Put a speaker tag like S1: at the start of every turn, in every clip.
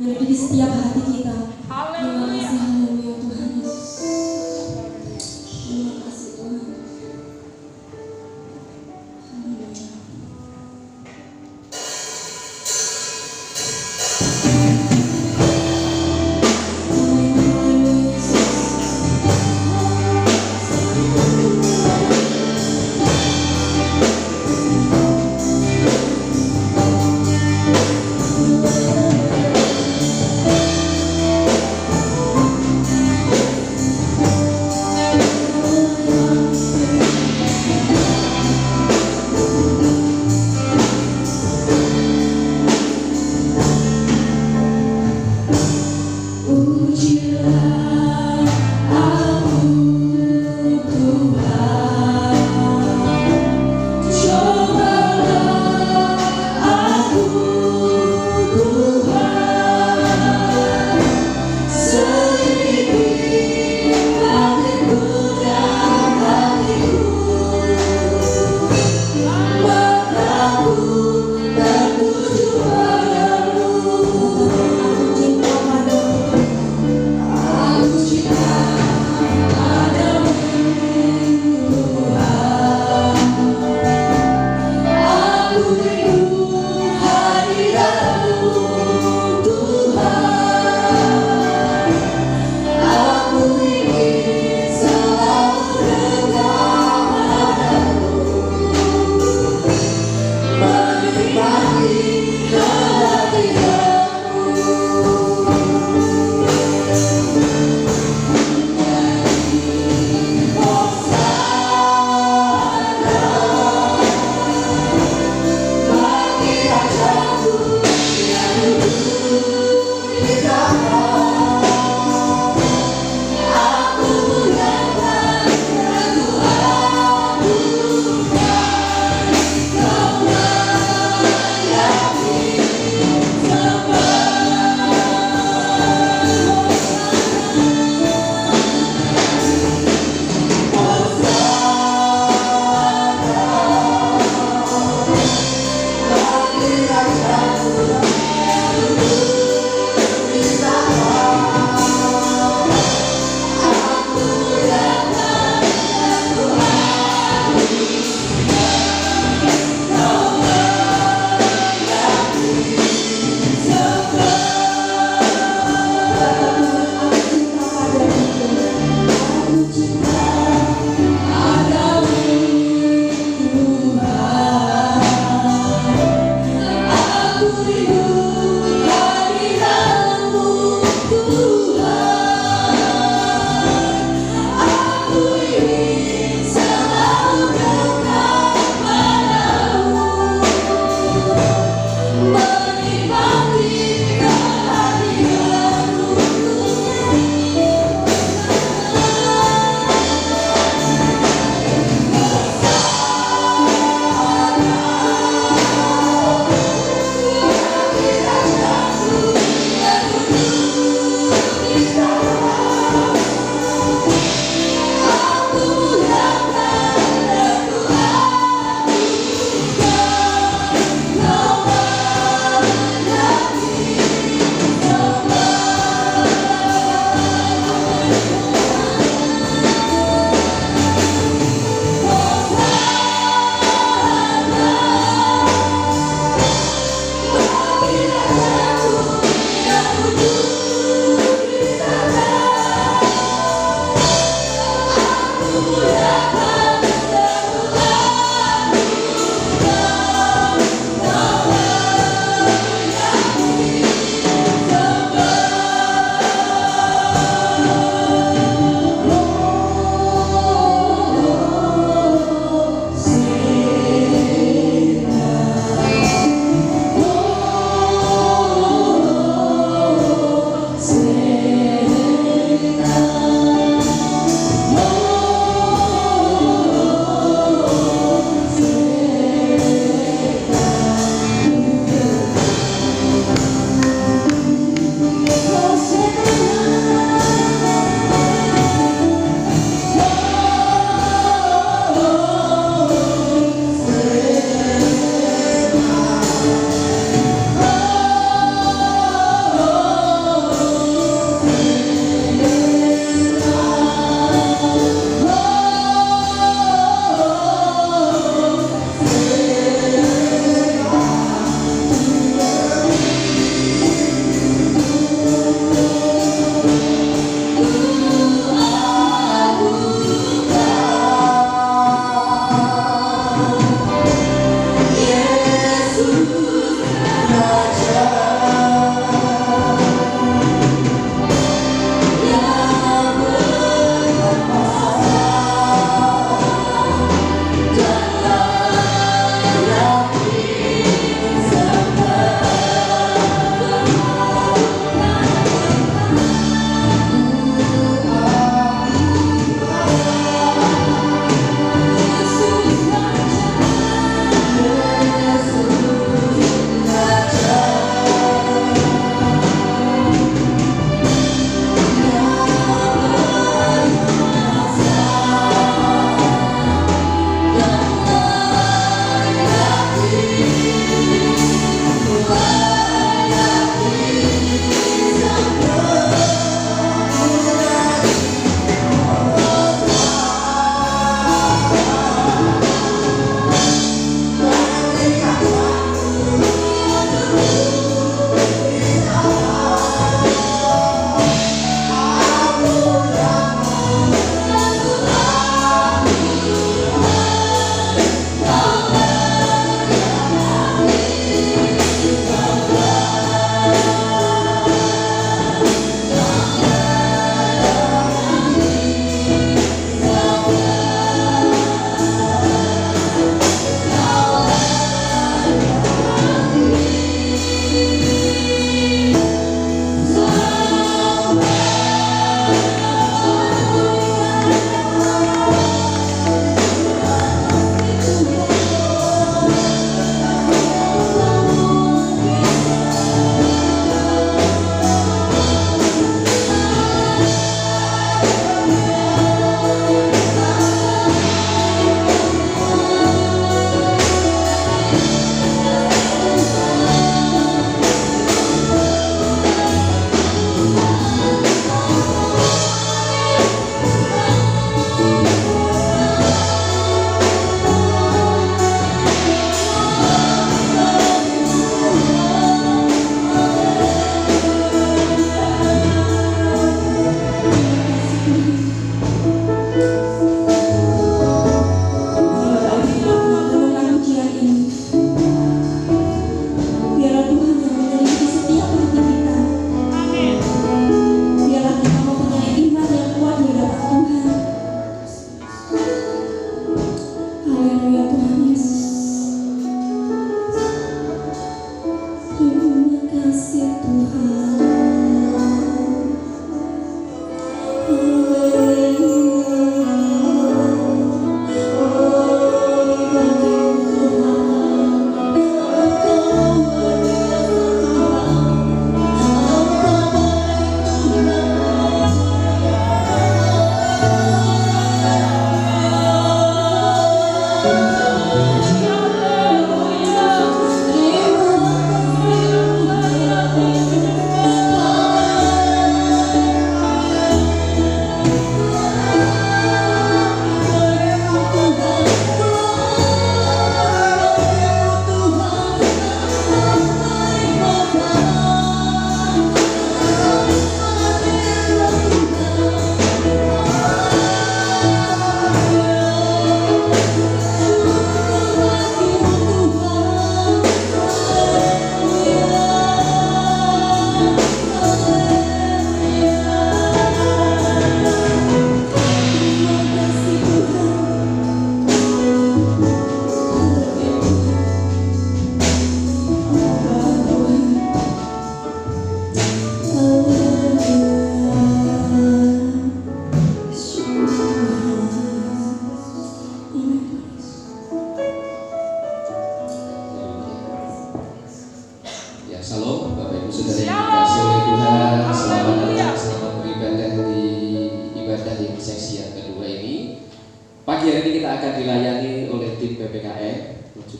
S1: menyelidik di setiap hati kita. Terima
S2: Haleluya.
S1: kasih, haleluya Tuhan Yesus. Terima kasih Tuhan. Haleluya.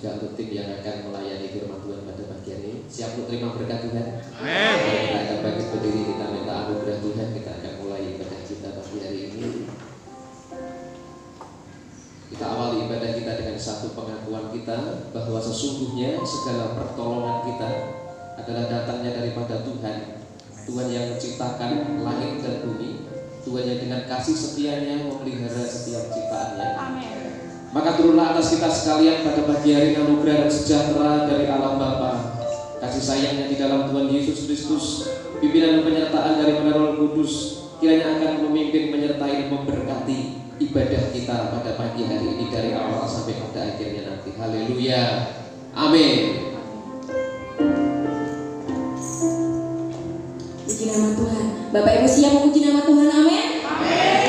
S2: juga untuk tim yang akan melayani firman Tuhan pada pagi hari ini. Siap untuk terima berkat Tuhan?
S3: Amin.
S2: Kita akan bangkit berdiri, kita minta anugerah Tuhan. Kita akan mulai ibadah kita pagi hari ini. Kita awali ibadah kita dengan satu pengakuan kita bahwa sesungguhnya segala pertolongan kita adalah datangnya daripada Tuhan. Tuhan yang menciptakan langit dan bumi, Tuhan yang dengan kasih setianya memelihara setiap ciptaannya.
S4: Amin.
S2: Maka turunlah atas kita sekalian pada pagi hari anugerah dan sejahtera dari Allah Bapa, kasih sayangnya di dalam Tuhan Yesus Kristus, pimpinan dan penyertaan dari Roh Kudus, kiranya akan memimpin, menyertai, dan memberkati ibadah kita pada pagi hari ini dari awal sampai pada akhirnya nanti. Haleluya. Amin.
S1: Puji nama Tuhan. Bapak Ibu siap memuji nama Tuhan? Amin.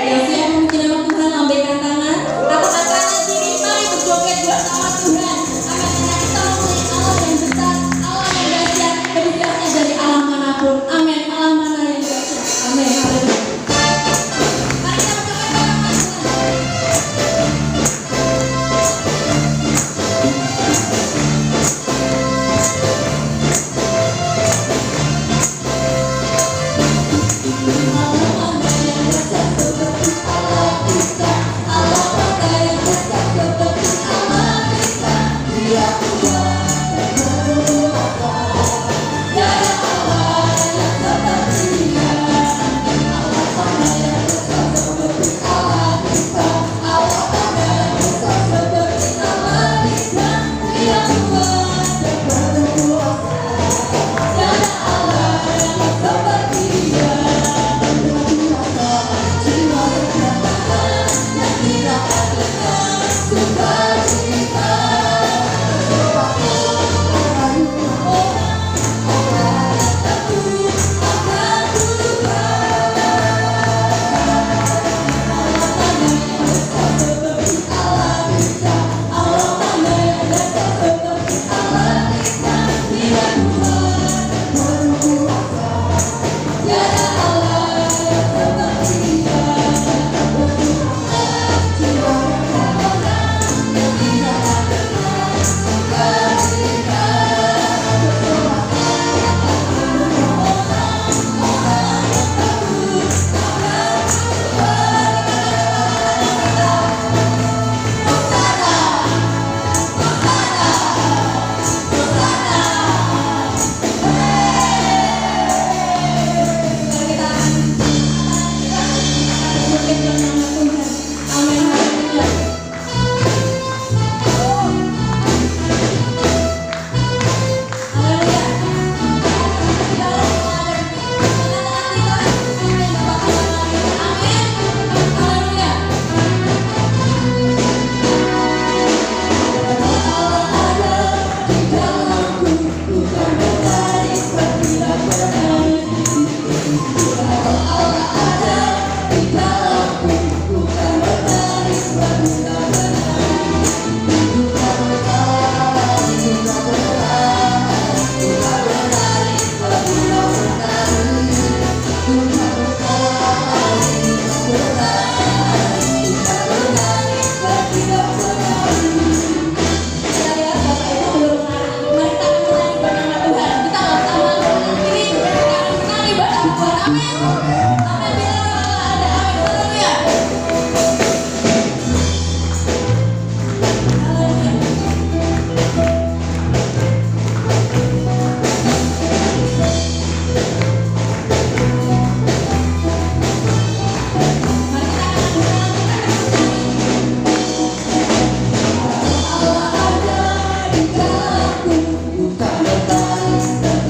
S1: Yang siap memuji nama Tuhan, lambaikan tangan, angkat kanan kiri, mari berjoget buat nama Tuhan. Amin. Karena kita mempunyai Allah yang besar, Allah yang dahsyat, lebih dahsyat dari alam manapun. Amin. Alam mana yang dahsyat? Amin. Haleluya. Mari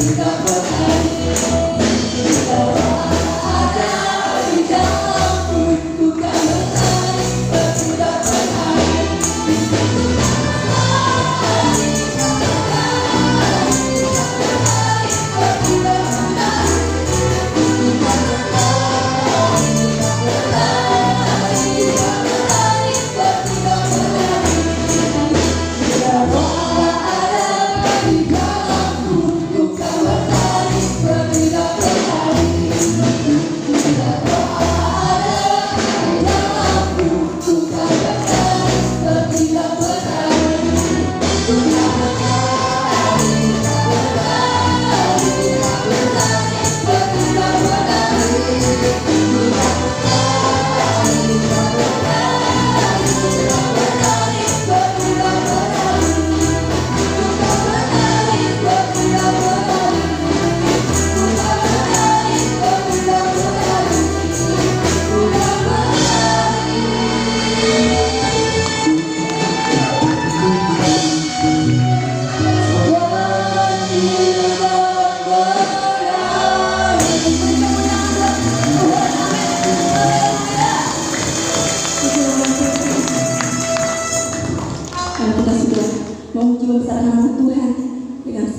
S1: kita berjoget buat nama Tuhan.
S5: Ada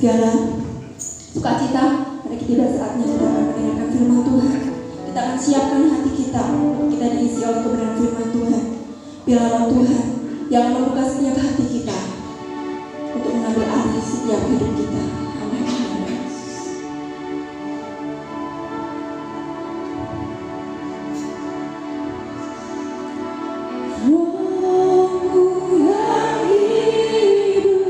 S1: segala sukacita, mari tiba saatnya kita akan mendengarkan firman Tuhan. Kita akan siapkan hati kita diisi oleh kebenaran firman Tuhan. Biar Roh Tuhan yang membuka setiap hati kita untuk mengambil alih setiap hidup kita. Amin. Rohmu yang hidup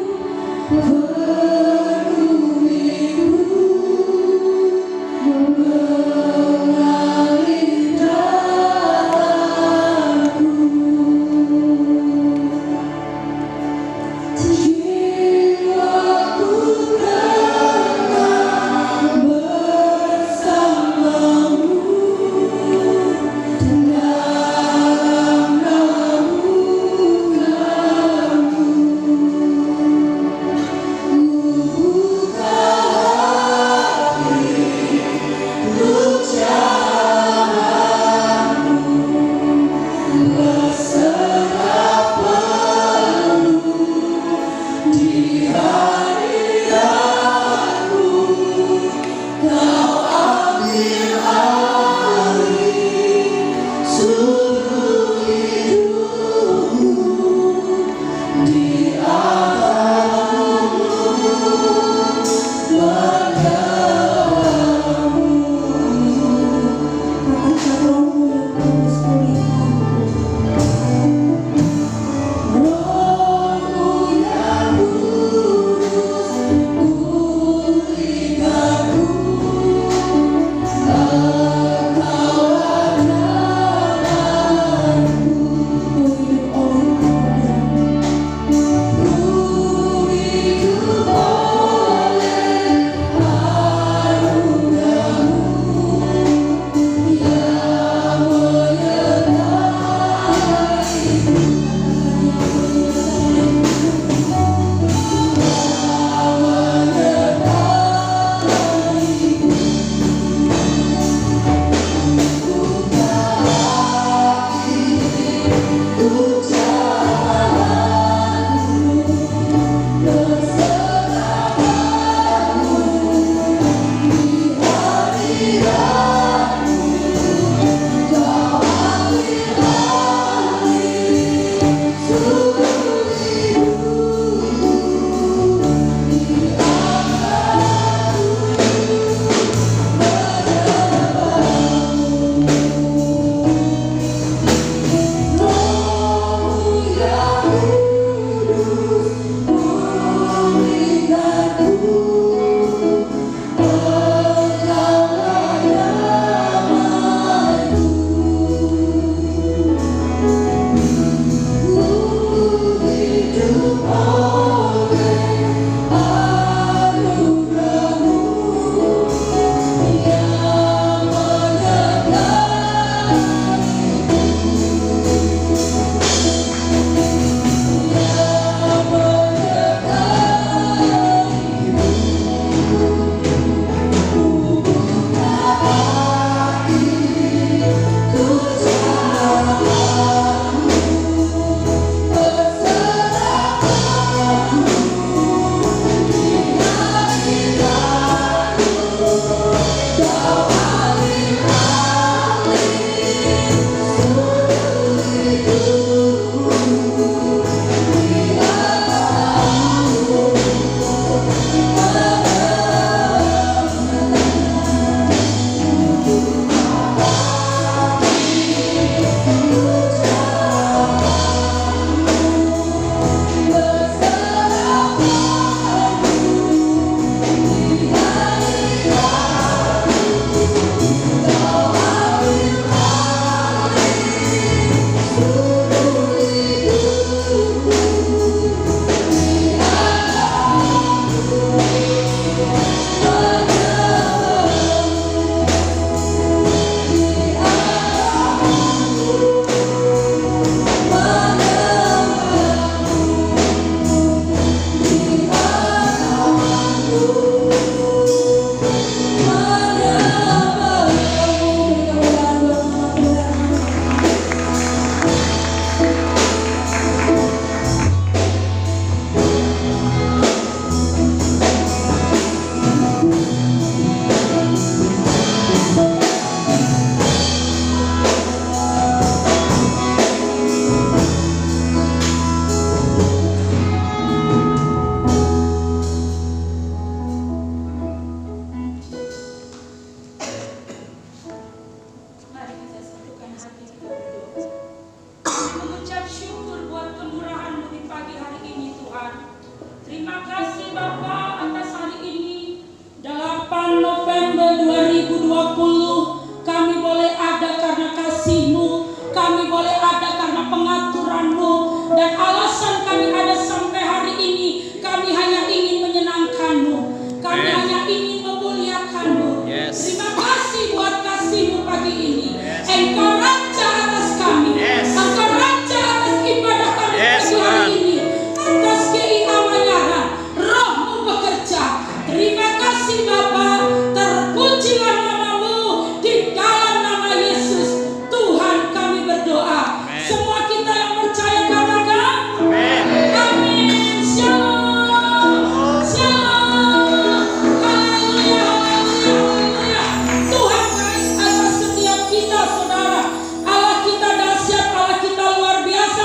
S3: 2020 kami boleh ada karena kasih-Mu, kami boleh ada karena pengaturan-Mu, dan alasan kami ada sampai hari ini, kami hanya ingin menyenangkan-Mu, kami hanya ingin memuliakan-Mu. Terima kasih buat kasih-Mu pagi ini. Engkau raja atas kami, Engkau raja atas ibadah kami pagi hari ini, atas keimanan Roh-Mu bekerja. Terima kasih Bapa, terpujilah nama-Mu di dalam nama Yesus. Tuhan kami berdoa. Semua kita yang percaya katakan amin. Shalom, shalom, haleluya, haleluya. Tuhan baik atas setiap kita, saudara. Allah kita dahsyat, Allah kita luar biasa.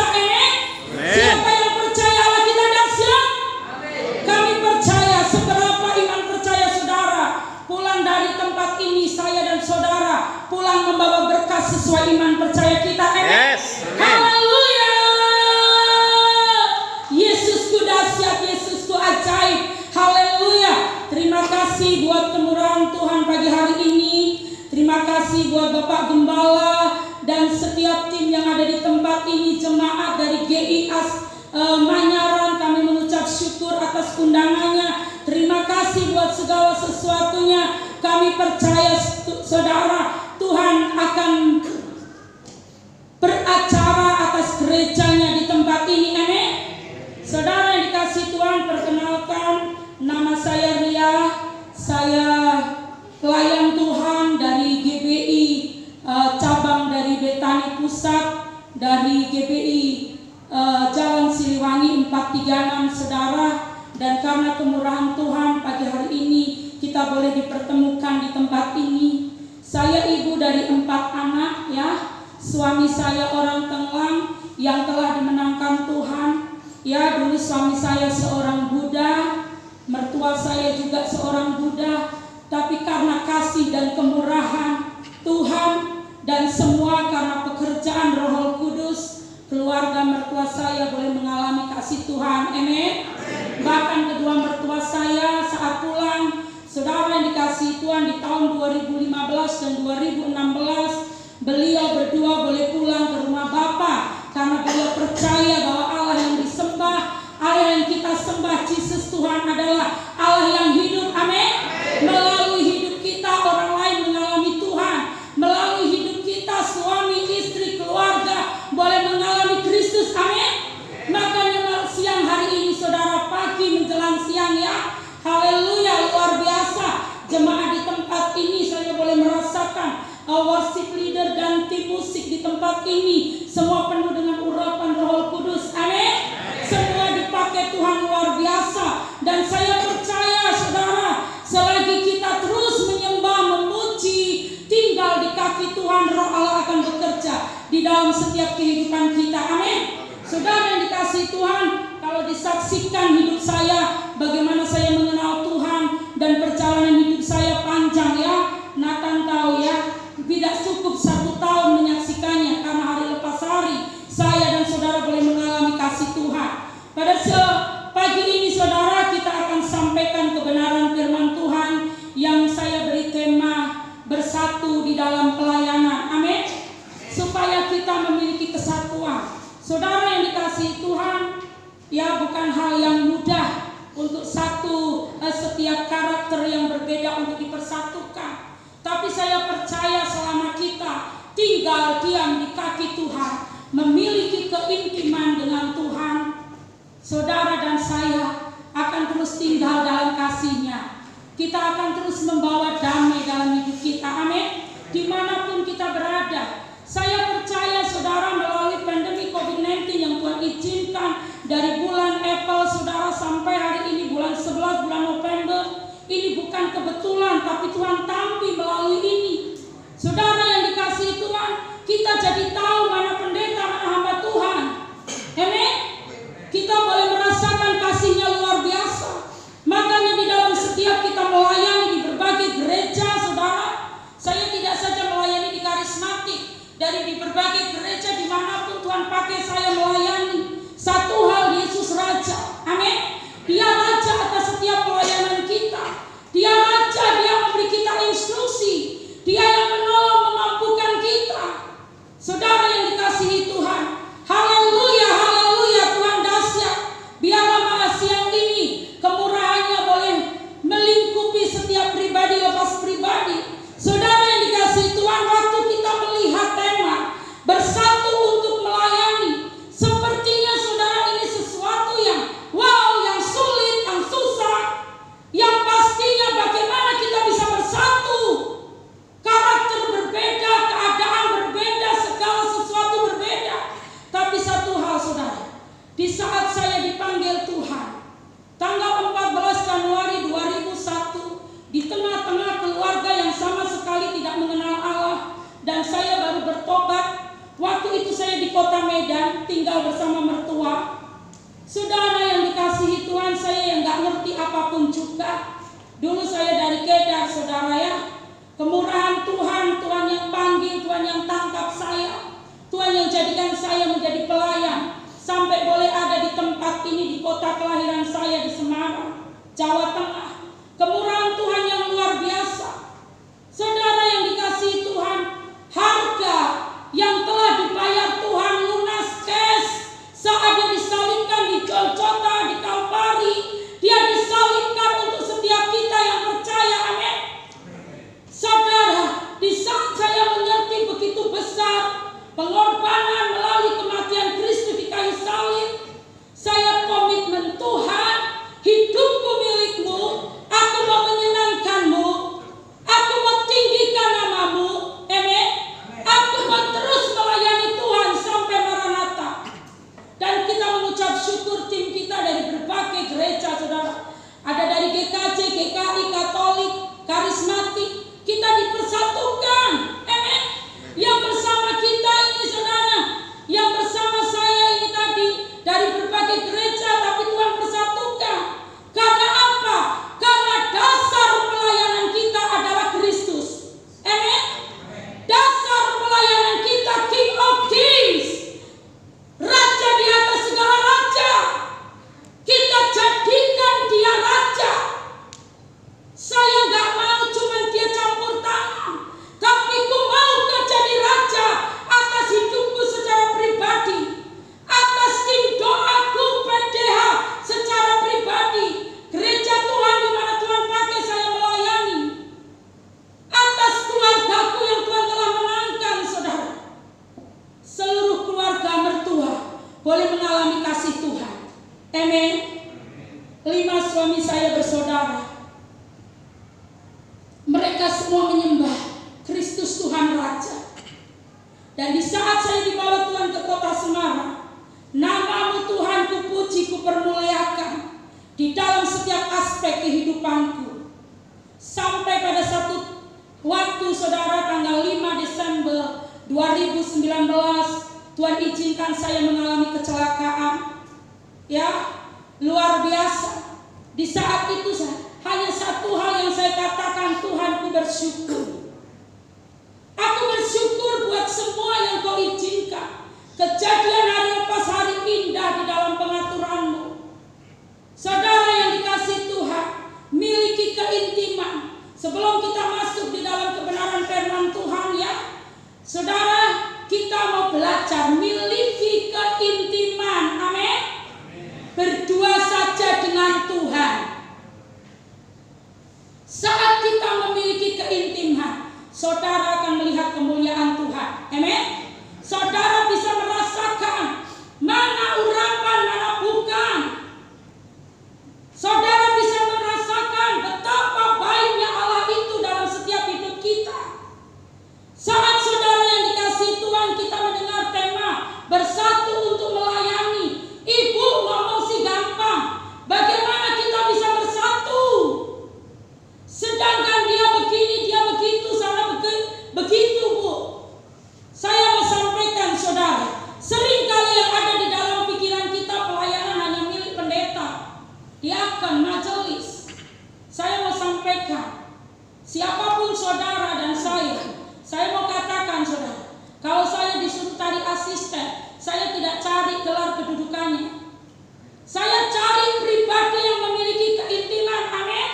S3: Siapa yang percaya Allah kita dahsyat? Kami percaya. Seberapa iman percaya saudara? Pulang dari tempat ini, saya dan saudara pulang membawa berkas sesuai iman percaya kita. Haleluya. Yesusku dahsyat, Yesusku ajaib. Haleluya. Terima kasih buat kemurahan Tuhan pagi hari ini. Terima kasih buat Bapak Gembala dan setiap tim yang ada di tempat ini, jemaat dari GIAS Manyaran. Kami mengucap syukur atas undangannya. Terima kasih buat segala sesuatunya. Kami percaya saudara, Tuhan akan beracara atas gerejanya di tempat ini. Amin. Saudara yang dikasih Tuhan, perkenalkan, nama saya Ria. Saya pelayan Tuhan dari GBI cabang dari Betani Pusat, dari GBI Jalan Siliwangi 436 saudara. Dan karena kemurahan Tuhan pagi hari ini kita boleh dipertemukan di tempat ini. Saya ibu dari 4 anak ya. Suami saya orang Tenglang yang telah dimenangkan Tuhan. Ya, dulu suami saya seorang Buddha, mertua saya juga seorang Buddha. Tapi karena kasih dan kemurahan Tuhan dan semua karena pekerjaan Roh Kudus, keluarga mertua saya boleh mengalami kasih Tuhan. Amin. Bahkan kedua mertua saya saat pulang, saudara yang dikasih Tuhan, di tahun 2015 dan 2016 beliau berdua boleh pulang ke rumah Bapa karena beliau percaya bahwa Allah yang disembah, Allah yang kita sembah, Yesus Tuhan adalah Allah yang hidup. Amin. Melalui hidup kita orang lain mengalami Tuhan, melalui hidup kita suami, istri, keluarga boleh mengalami Kristus. Amin. Makanya siang hari ini saudara, pagi menjelang siang ya, haleluya, luar biasa. Jemaat di tempat ini saya boleh merasakan worship leader dan tim musik di tempat ini semua penuh dengan urapan Roh Kudus. Amin. Semua dipakai Tuhan luar biasa. Dan saya percaya saudara, selagi kita terus menyembah, memuji, tinggal di kaki Tuhan, Roh Allah akan bekerja di dalam setiap kehidupan kita. Amin. Saudara yang dikasih Tuhan, kalau disaksikan hidup saya, bagaimana saya mengenal Tuhan dan perjalanan hidup saya panjang ya. Nathan tahu ya, tidak cukup 1 tahun menyaksikannya karena hari lepas hari saya dan saudara boleh mengalami kasih Tuhan. Pada pagi ini saudara, kita akan sampaikan kebenaran firman Tuhan yang saya beri tema bersatu di dalam pelayanan. Amin. Supaya kita memiliki kesatuan. Saudara yang dikasihi Tuhan, ya bukan hal yang mudah untuk setiap karakter yang berbeda untuk dipersatukan. Tapi saya percaya selama kita tinggal diam di kaki Tuhan, memiliki keintiman dengan Tuhan, saudara dan saya akan terus tinggal dalam kasih-Nya. Kita akan terus membawa damai dalam hidup kita. Amin. Dimanapun kita berada. Saya percaya saudara, melalui pandemi COVID-19 yang Tuhan izinkan dari bulan April saudara sampai hari ini bulan 11 bulan November, ini bukan kebetulan tapi Tuhan tampil melalui ini. Saudara yang dikasihi Tuhan, kita jadi tahu mana pendeta, mana hamba Tuhan. Amin. Kita boleh merasakan kasih-Nya luar biasa. Makanya di dalam setiap kita melayani di berbagai gereja saudara, saya tidak saja melayani di karismatik, dari di berbagai gereja dimanapun Tuhan pakai saya melayani. Satu hal, Yesus Raja. Amin. Dia Raja atas setiap pelayanan kita. Dia Raja, Dia memberi kita instruksi. kota Medan, tinggal bersama mertua. Saudara yang dikasihi Tuhan, saya yang gak ngerti apapun juga. Dulu saya dari Kedar, saudara ya. Kemurahan Tuhan, Tuhan yang panggil, Tuhan yang tangkap saya, Tuhan yang jadikan saya menjadi pelayan, sampai boleh ada di tempat ini, di kota kelahiran saya di Semarang, Jawa Tengah. Kemurahan Tuhan yang luar biasa. Saudara yang dikasihi Tuhan, harga yang telah dibayar Tuhan lunas cash saat dia disalibkan di Golgota, di Kalvari. Dia disalibkan untuk setiap kita yang percaya, amin. Saudara, di saat saya mengerti begitu besar pengorbanan melalui kematian Kristus di kayu salib, saya komitmen, Tuhan, hidupku milikmu, aku mau menyenangkanmu, aku mau tinggikan namamu, amin. Aku mau terus melayani Tuhan sampai Maranatha. Dan kita mengucap syukur tim kita dari berbagai gereja, saudara. Ada dari GKJ, GKI, Katolik, Karismatik. Kita dipersatukan, amin. Yang bersama kita ini, saudara, yang bersama saya ini tadi dari berbagai gereja, tapi Tuhan persatukan. Karena apa? Karena dasar pelayanan kita adalah Kristus, amin. Dasar pelayanan kita King of Kings, Raja di atas segala raja. Kita jadikan dia raja. Saya gak mau cuma dia campur tangan, tapi ku mau kau jadi raja atas hidupku secara pribadi, atas tim doaku PDH secara pribadi, gereja Tuhan di mana Tuhan pakai saya melayani, atas keluargaku yang Tuhan telah menangkan, saudara. Seluruh keluarga mertua boleh mengalami kasih Tuhan, amin. 5 suami saya bersaudara. Mereka semua menyembah Kristus Tuhan Raja. Dan di saat saya dibawa Tuhan ke kota Semarang, namamu Tuhan kupuji, kupermuliakan di dalam setiap aspek kehidupanku. Sampai pada satu waktu, saudara, tanggal 5 Desember 2019, Tuhan izinkan saya mengalami kecelakaan. Ya, luar biasa. Di saat itu hanya satu hal yang saya katakan, Tuhan, ku bersyukur. Aku bersyukur buat semua yang kau izinkan. Kejadian hari lepas hari indah di dalam pengaturanmu. Saudara yang dikasihi Tuhan, miliki keintiman. Sebelum kita masuk di dalam kebenaran firman Tuhan, ya, saudara, kita mau belajar miliki keintiman, amin. Berdua saja dengan Tuhan. Saat kita memiliki keintiman, saudara akan melihat kemuliaan Tuhan, amin. Saudara bisa merasakan mana urapan, mana bukan. Saudara bisa merasakan betapa baiknya Allah itu dalam setiap hidup kita. Saat saudara yang dikasihi Tuhan, kita mendengar tema bersatu untuk melayani. Ibu ngomong sih gampang, bagaimana kita bisa bersatu? Sedangkan dia begini, dia begitu, sana begitu, Bu. Saya mau sampaikan, saudara, seringkali yang ada di dalam pikiran kita pelayanan hanya milik pendeta, diaken, majelis. Saya mau sampaikan, siapapun saudara dan saya mau katakan, saudara, kalau saya disuruh cari asisten, saya tidak cari gelar kedudukannya. Saya cari pribadi yang memiliki keintiman, amin.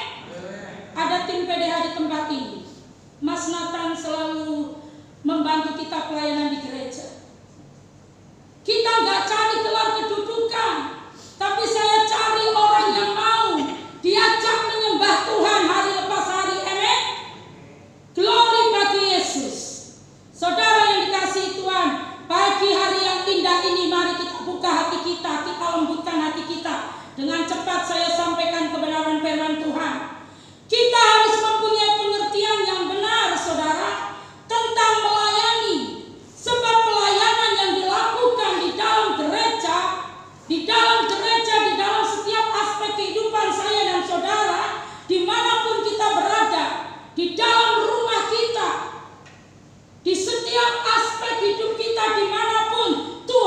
S3: Ada tim PDH di tempat ini. Mas Nathan selalu membantu kita pelayanan di gereja. Kita nggak cari gelar kedudukan, tapi saya cari orang yang mau diajak menyembah Tuhan hari lepas hari, amin. Glory bagi Yesus. Saudara yang dikasihi Tuhan, pagi hari yang indah ini, mari kita buka hati kita lembutkan hati kita. Dengan cepat saya sampaikan kebenaran firman Tuhan. Kita harus mempunyai pengertian yang benar, saudara, tentang melayani. Sebab pelayanan yang dilakukan di dalam gereja, di dalam setiap aspek kehidupan saya dan saudara, dimanapun kita berada, di dalam rumah kita, di setiap aspek hidup kita, dimanapun Tuhan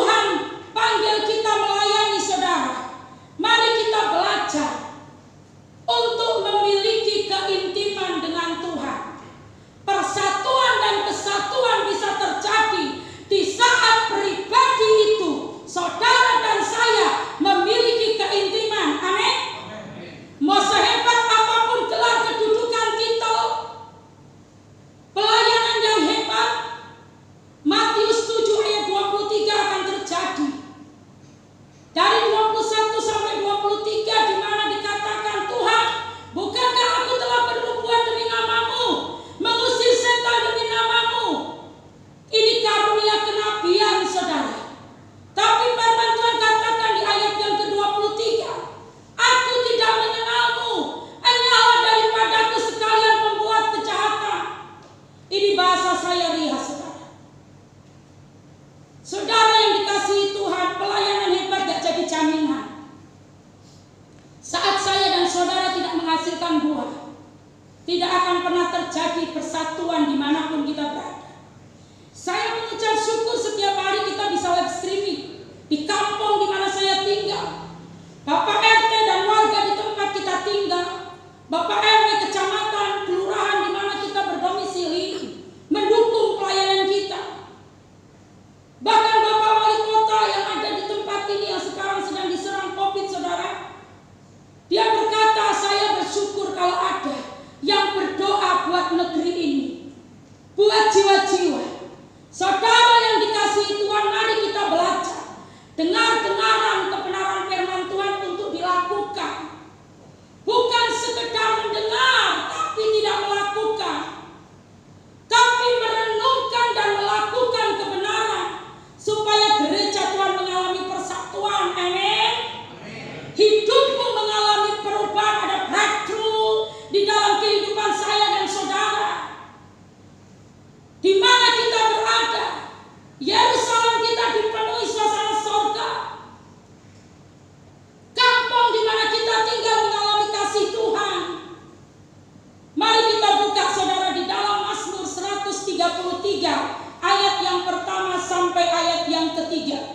S3: ketiga, ayat yang pertama sampai ayat yang ketiga.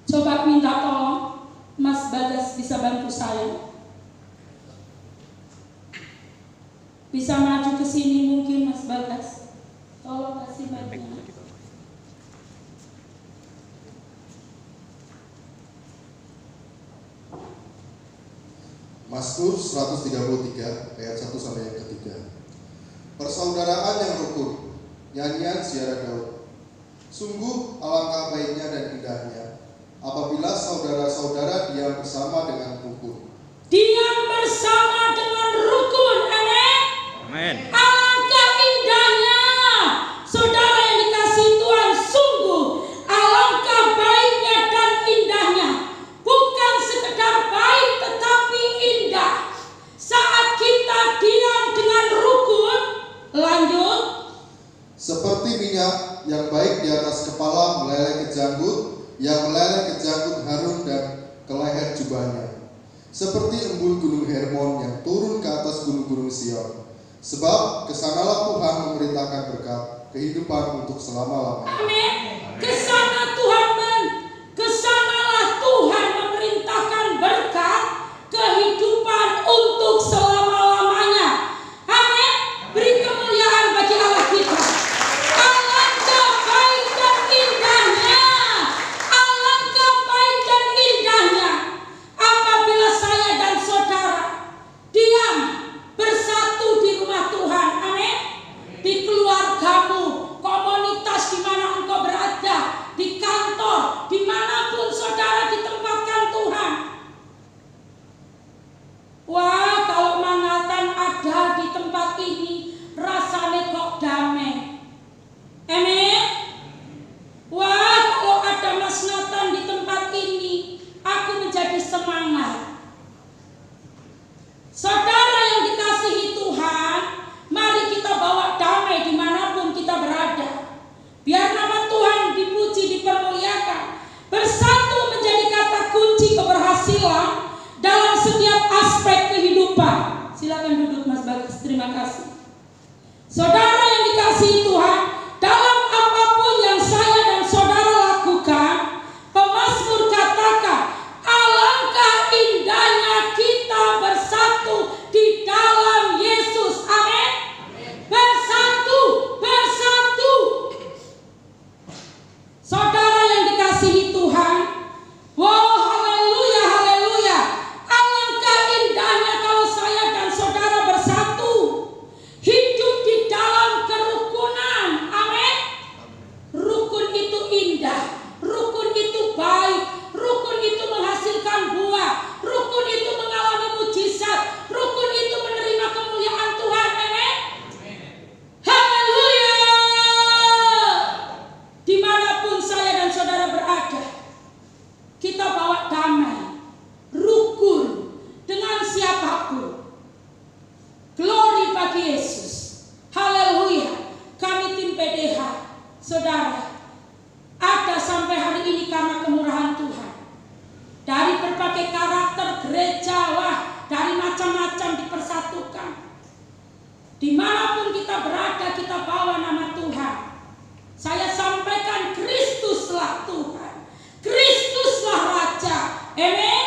S3: Coba minta tolong Mas Bagas bisa bantu saya. Bisa maju ke sini mungkin Mas Bagas. Tolong kasih bantuan.
S4: Mazmur 133 ayat 1 sampai yang ketiga. Persaudaraan yang rukun, nyanyian ziarah Daud. Sungguh alangkah baiknya dan indahnya apabila saudara-saudara diam bersama dengan rukun.
S3: Diam bersama dengan rukun, amin.
S5: Amin.
S3: Alangkah indahnya, saudara yang dikasihi Tuhan, sungguh alangkah baiknya dan indahnya. Bukan sekedar baik tetapi indah saat kita diam dengan rukun. Lanjut.
S4: Seperti minyak yang baik di atas kepala meleleh ke janggut, yang meleleh ke janggut Harun dan ke leher jubahnya. Seperti embun gunung Hermon yang turun ke atas gunung-gunung Sion. Sebab kesanalah Tuhan memerintahkan berkat kehidupan untuk selama-lamanya.
S3: Amin. Kesanalah Tuhan memerintahkan berkat kehidupan untuk selama-lamanya. Amin. Beri kemuliaan bagi Allah kita. Alangkah baik dan indahnya. Alangkah baik dan indahnya apabila saya dan saudara diam bersatu di rumah Tuhan. Amin. Di keluargamu, komunitas di mana engkau berada, di kantor, dimanapun saudara ditempatkan Tuhan. Wah, kalau Manhattan ada di tempat ini, rasanya kok damai. Amin. Wah, kalau ada Mas Nathan di tempat ini, aku menjadi semangat. Saudara yang dikasihi Tuhan, mari kita bawa damai dimanapun kita berada. Biar nama Tuhan dipuji, dipermuliakan. Bersatu menjadi kata kunci keberhasilan dalam setiap aspek kehidupan. Silakan duduk Mas Bagus, terima kasih. Saudara yang dikasihi Tuhan, dalam apapun yang saya dan saudara lakukan, pemazmur katakan, alangkah indahnya kita bersatu di dalam Yesus. Amin. Bersatu. Saudara yang dikasihi Tuhan, wow, haleluya, haleluya. Alangkah indahnya kalau saya dan saudara bersatu, hidup di dalam kerukunan. Amin. Rukun itu indah, rukun itu baik, rukun itu menghasilkan buah, rukun itu mengalami mujizat, rukun itu menerima kemuliaan Tuhan. Amin. Haleluya. Dimanapun saya dan saudara berada, kita bawa damai, rukun dengan siapapun. Glory bagi Yesus. Haleluya. Kami tim PDH, saudara, ada sampai hari ini karena kemurahan Tuhan. Dari berbagai karakter gereja, wah, dari macam-macam dipersatukan. Dimanapun kita berada, kita bawa nama Tuhan. Saya sampaikan, Kristuslah Tuhan, Kristuslah Raja. Amin.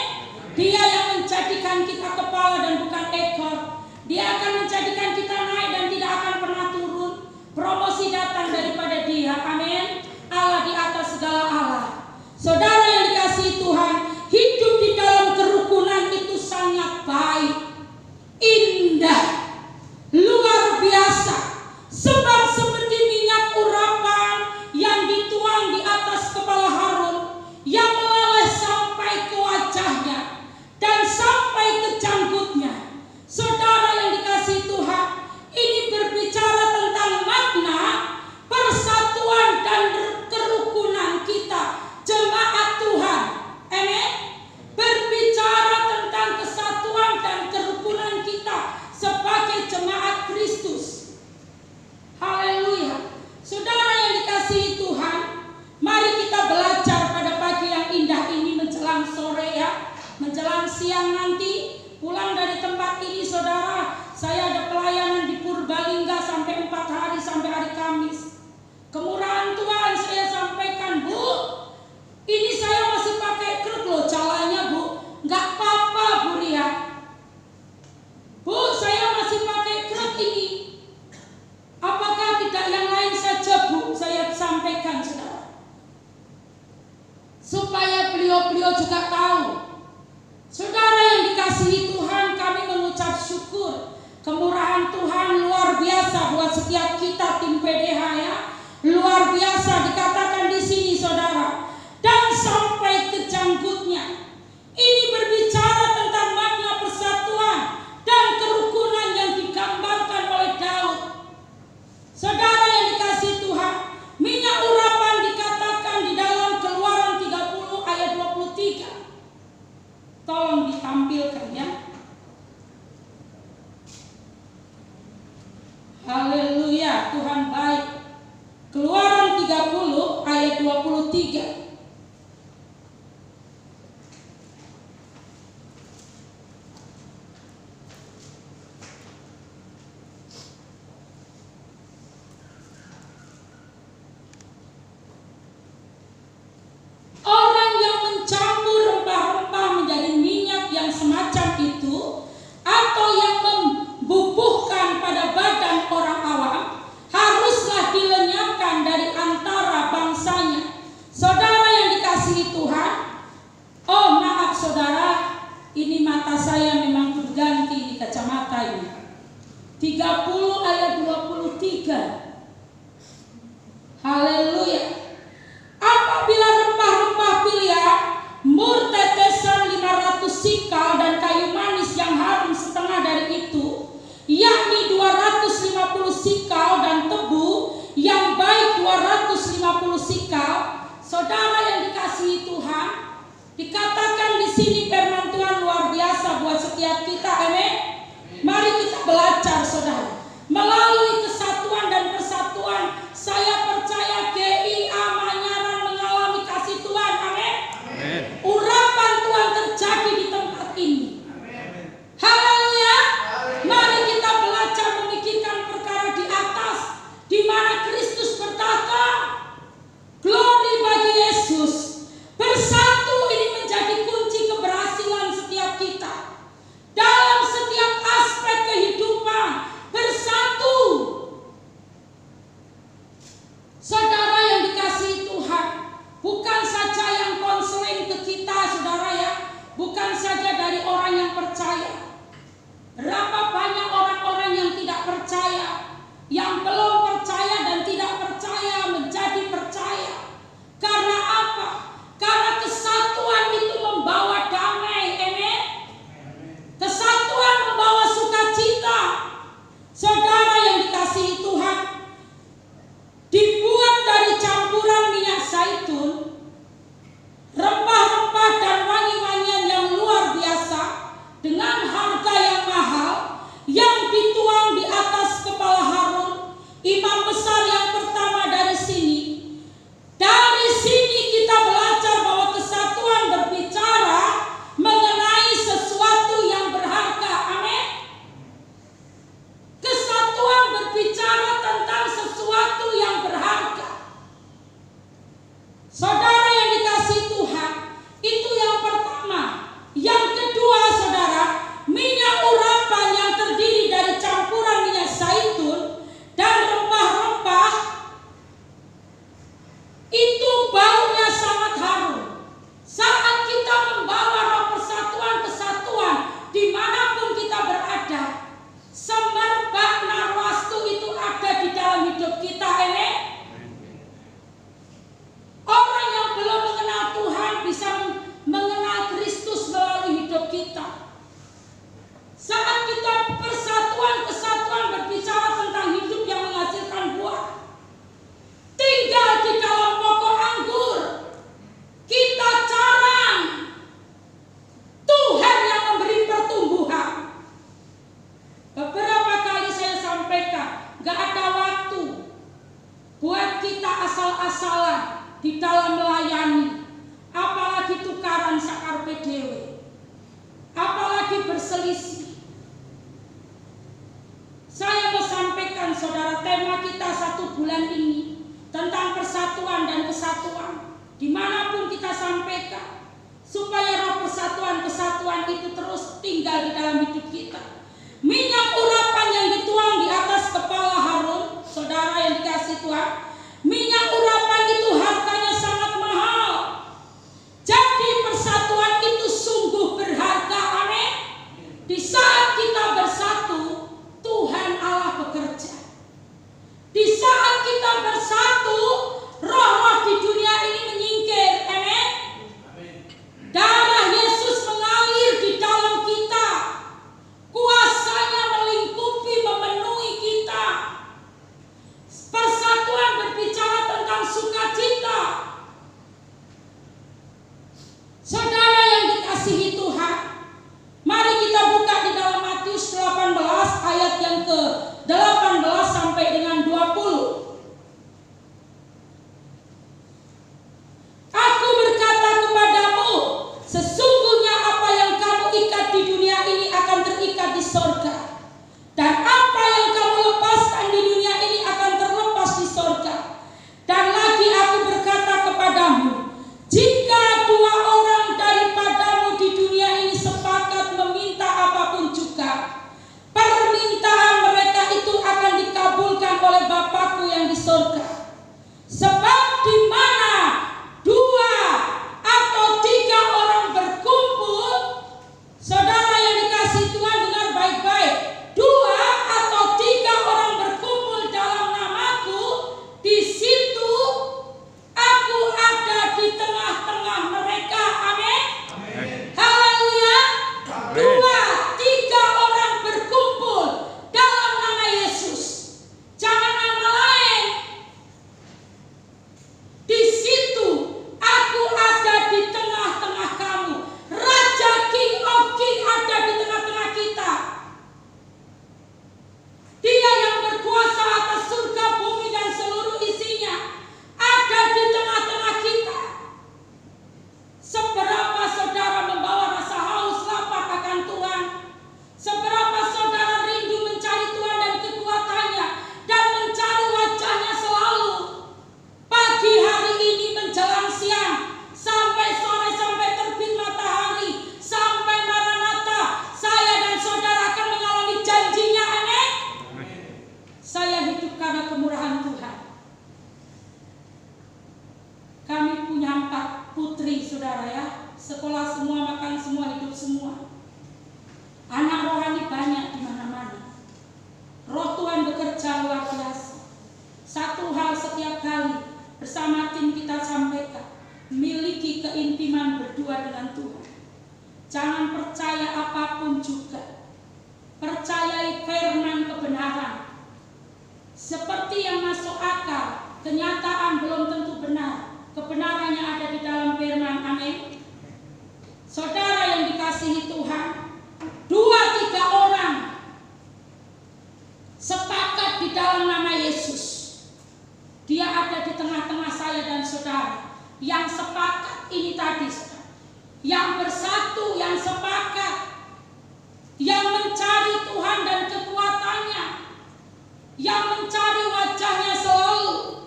S3: Dia yang menjadikan kita kepala dan bukan ekor. Dia akan menjadikan kita naik dan tidak akan pernah turun. Promosi datang daripada Dia. Amin. Allah di atas segala Allah. siang nanti pulang dari tempat ini saudara, saya ada pelayanan di Purbalingga sampai 4 hari sampai hari Kamis. Kemurahan Tuhan saya sampaikan, Bu, ini saya masih pakai kruk loh jalannya, Bu. Nggak apa-apa Bu Ria. Bu, saya masih pakai kruk ini. Apakah tidak yang lain saja, Bu? Saya sampaikan saudara, supaya beliau-beliau juga tahu. Saudara yang dikasihi Tuhan, kami mengucap syukur. Kemurahan Tuhan luar biasa buat setiap kita tim PDH ya. Luar biasa dikatakan di sini saudara. Dan sampai ke janggutnya. Ini berbicara tentang makna persatuan dan kerukunan yang digambarkan oleh Daud. Saudara yang dikasihi Tuhan, minyak urapan dikatakan di dalam Keluaran 30 ayat 23. Tolong ditampilkan ya. Haleluya, Tuhan baik. Keluaran 30 ayat 23. Orang yang mencampur rempah-rempah menjadi minyak yang semacam itu, atau yang membubuhkan pada badan orang awam, haruslah dilenyapkan dari antara bangsanya. Saudara yang dikasihi Tuhan, oh maaf saudara, ini mata saya memang berganti di kacamata ini. 30 ayat 23. Haleluya. Apabila rempah-rempah pilihan, mur tetesan 500 sikal dan kayu manis yang harum setengah dari itu, yakni 250 sikal dan tebu yang baik 250 sikal. Saudara yang dikasihi Tuhan, dikatakan di sini firman Tuhan luar biasa buat setiap kita, amin. Mari kita belajar saudara. Melalui kesatuan dan persatuan, saya percaya GIA Manyaran mengalami kasih Tuhan, amin. Urapan Tuhan terjadi di tempat ini. Haleluya. Mari kita belajar memikirkan perkara di atas, di mana Kristus bertahta. Glory bagi Yesus. Bersatu ini menjadi kunci keberhasilan setiap kita. Dalam setiap aspek kehidupan, bersatu. Saudara yang dikasihi Tuhan, bukan saja yang konseling ke kita saudara ya, bukan saja dari orang yang percaya. Berapa banyak orang-orang yang tidak percaya, yang belum percaya dan tidak percaya menjadi percaya. Karena apa? Karena kesatuan itu membawa damai, amin. Kesatuan membawa sukacita. Saudara yang dikasihi Tuhan, dibuat dari campuran minyak zaitun, rempah-rempah dan wangi-wangian yang luar biasa dengan harga yang mahal yang dituang di atas kepala Harun, imam besar yang pertama dari sini. Dari sini kita belajar bahwa kesatuan berbicara mengenai sesuatu yang berharga, amin. Kesatuan berbicara tentang sesuatu yang berharga. Saudara yang dikasihi Tuhan, itu yang pertama. Yang kedua saudara, minyak urapan yang terdiri dari campuran minyak zaitun dan rempah-rempah, itu baunya sangat harum. Saat kita membawa roh persatuan-kesatuan dimanapun kita berada, semerbak narwastu itu ada di dalam hidup kita, amin. Orang yang belum mengenal Tuhan bisa mengenal Kristus melalui hidup kita. Saat kita persatuan-kesatuan berbicara tentang hidup yang menghasilkan buah, tinggal di dalam pokok anggur, kita carang. Tuhan yang memberi pertumbuhan. Beberapa kali saya sampaikan, gak ada waktu buat kita asal-asalan di dalam melayani, apalagi tukaran sakar PDW. lagi berselisih. Saya mau sampaikan saudara, tema kita 1 bulan ini tentang persatuan dan kesatuan. Dimanapun kita sampaikan, supaya roh persatuan itu terus tinggal di dalam hidup kita. Minyak urapan yang dituang di atas kepala Harun, saudara yang dikasih Tuhan, minyak urapan itu harganya sangat mahal. Jadi persatuan itu sungguh berharga, amin. Di saat kita bersatu, Tuhan Allah bekerja. Di saat kita bersatu, roh-roh di dunia ini menyingkir, amin. Darah Yesus mengalir di dalam kita, kuasanya melingkupi, memenuhi kita. Persatuan berbicara tentang sukacita. Saudara yang dikasihi Tuhan, mari kita buka di dalam Matius 18 ayat yang ke-18 sampai dengan 20. Aku berkata kepadamu, sesungguhnya apa yang kamu ikat di dunia ini akan terikat di sorga, dan apa yang kamu lepaskan di dunia ini akan terlepas di sorga. Dan lagi aku berkata kepadamu, jika 2 orang daripadamu di dunia ini sepakat meminta apapun juga, permintaan mereka itu akan dikabulkan oleh Bapa-Ku yang di sorga. Sebab di mana 2 atau 3 orang berkumpul, saudara yang dikasihi Tuhan, dengar baik-baik. 2 atau 3 orang berkumpul dalam namaku, di situ aku ada di tengah-tengah mereka. Amin. Haleluya. 2, 3 orang berkumpul dalam nama Yesus, jangan nama lain. Di situ aku ada di tengah-tengah kamu. Raja King of King ada di tengah-tengah kita. Dia yang berkuasa atas surga, bumi dan seluruh isinya ada di tengah-tengah kita. Seberapa saudara membawa rasa haus lapar akan Tuhan, seberapa saudara rindu mencari Tuhan dan kekuatannya, dan mencari wajahnya selalu. Pagi hari ini menjelang siang, sampai sore, sampai terbit matahari, sampai Maranatha, saya dan saudara akan mengalami janjinya, amin. Saya hidup karena kemurahan Tuhan. Kami punya 4 putri, saudara ya. Sekolah semua, makan semua, hidup semua. Anak rohani banyak di mana-mana. Roh Tuhan bekerja luar biasa. Satu hal setiap kali bersama tim kita sampaikan, miliki keintiman berdua dengan Tuhan. Jangan percaya apapun juga. Percayai firman kebenaran. Seperti yang masuk akal, kenyataan belum tentu benar. Kebenarannya ada di dalam firman, amin. Saudara yang dikasihi Tuhan, 2-3 orang sepakat di dalam nama Yesus. Dia ada di tengah-tengah saya dan saudara. Yang sepakat ini tadi, saudara. Yang bersatu, yang sepakat, yang mencari Tuhan dan kekuatannya, yang mencari wajahnya selalu.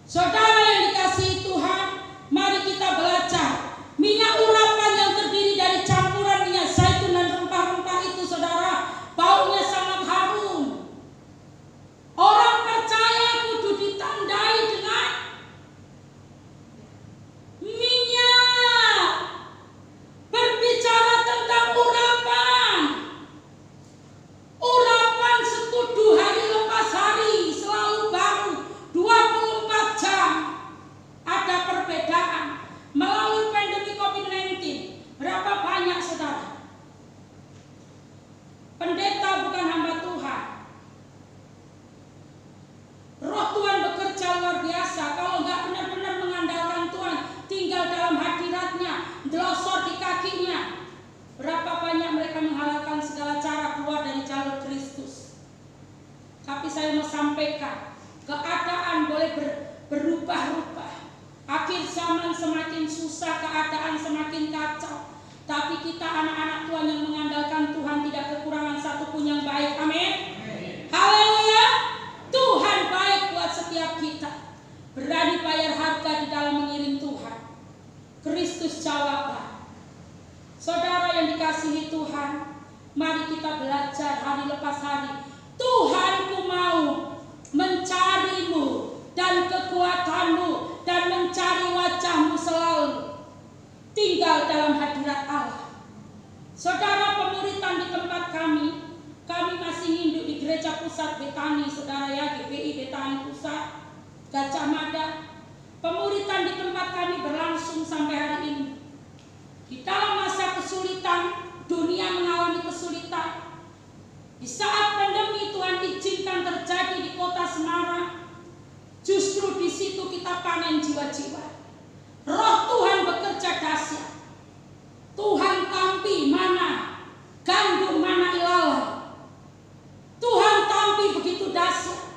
S3: Saudara yang dikasihi Tuhan, mari kita belajar. Minyak urapan yang terdiri dari campuran minyak zaitun dan rempah-rempah itu, saudara, baunya sangat harum. Orang percaya kudu ditandai dengan minyak. Berbicara tentang urapan. Urapan sekudu hari lepas hari, selalu baru, 24 jam. Ada perbedaan. Melalui pandemi COVID-19, berapa banyak saudara? Pendeta bukan hamba Tuhan. Roh Tuhan bekerja luar biasa. Kalau nggak benar-benar mengandalkan Tuhan, tinggal dalam hadiratnya, delosor di kakinya, berapa banyak mereka menghalalkan segala cara keluar dari jalur Kristus. Tapi saya mau sampaikan, keadaan boleh berubah-ubah. Akhir zaman semakin susah, keadaan semakin kacau. Tapi kita anak-anak Tuhan yang mengandalkan Tuhan tidak kekurangan satupun yang baik. Amin. Haleluya. Tuhan baik buat setiap kita. Berani bayar harga di dalam mengiring Tuhan. Kristus jawablah. Saudara yang dikasihi Tuhan, mari kita belajar hari lepas hari. Tuhanku mau mencarimu dan kekuatanmu dan mencari wajahmu selalu. Tinggal dalam hadirat Allah. Saudara, pemuritan di tempat kami masih nginduk di Gereja Pusat Betani, saudara ya, GPI Betani Pusat, Gajah Mada. Pemuritan di tempat kami berlangsung sampai hari ini. Di dalam masa kesulitan, dunia mengalami kesulitan. Di saat pandemi Tuhan izinkan terjadi di kota Semarang, justru di situ kita panen jiwa-jiwa. Roh Tuhan bekerja dahsyat. Tuhan tampi mana gandum, mana ilalang. Tuhan tampi begitu dahsyat.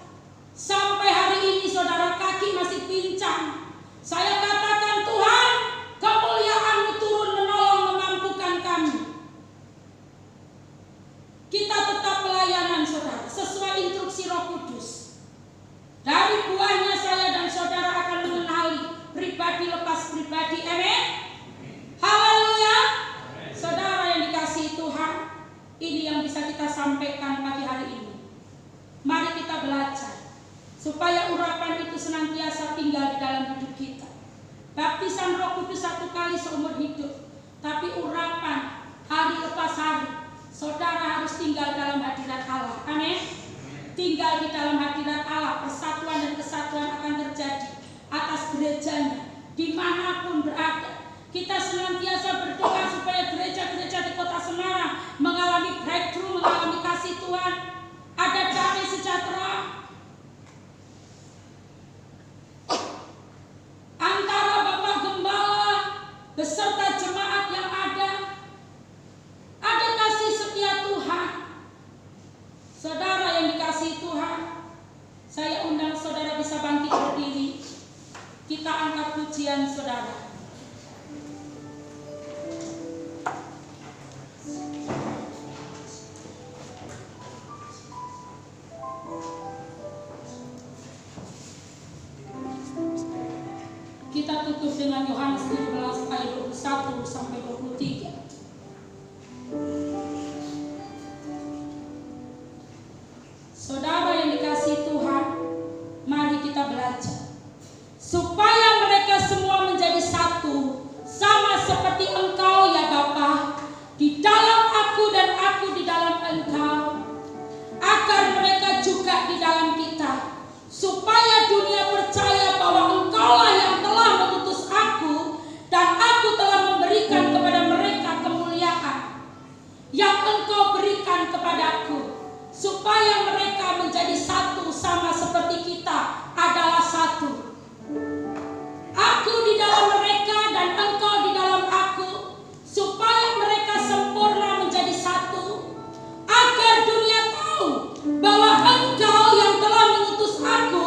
S3: Sampai hari ini saudara, kaki masih pincang. Saya katakan, Tuhan, kemuliaan-Mu turun menolong memampukan kami. Kita tetap pelayanan saudara, sesuai instruksi Roh Kudus. Dari buahnya saya dan saudara akan mengenali pribadi lepas pribadi. Amin. Haleluya. Saudara yang dikasihi Tuhan, ini yang bisa kita sampaikan pagi hari ini. Mari kita belajar supaya urapan itu senantiasa tinggal di dalam hidup kita. Baptisan Roh Kudus 1 kali seumur hidup, tapi urapan hari lepas hari, saudara harus tinggal dalam hadirat Allah. Amin. Tinggal di dalam hadirat Allah, persatuan dan kesatuan akan terjadi atas gerejanya dimanapun berada. Kita senantiasa berdoa supaya gereja-gereja di kota Semarang mengalami breakthrough, mengalami kasih Tuhan, ada damai sejahtera antara Bapak Gembala beserta jemaat yang ada kasih setia Tuhan. Saudara yang dikasihi Tuhan, saya undang saudara bisa bangkit berdiri. Kita angkat pujian saudara. Kita tutup dengan Yohanes 17 ayat 21 sampai 23. Saudara yang dikasihi Tuhan, mari kita belajar supaya mereka semua menjadi satu, sama seperti Engkau ya Bapa, di dalam aku dan aku di dalam Engkau, agar mereka juga di dalam kita, supaya dunia percaya bahwa Engkaulah yang telah mengutus aku dan aku telah memberikan kepada mereka kemuliaan yang Engkau berikan kepadaku, supaya mereka menjadi satu sama seperti kita adalah satu. Aku di dalam mereka dan Engkau di dalam aku, supaya mereka sempurna menjadi satu, agar dunia tahu bahwa Engkau yang telah mengutus aku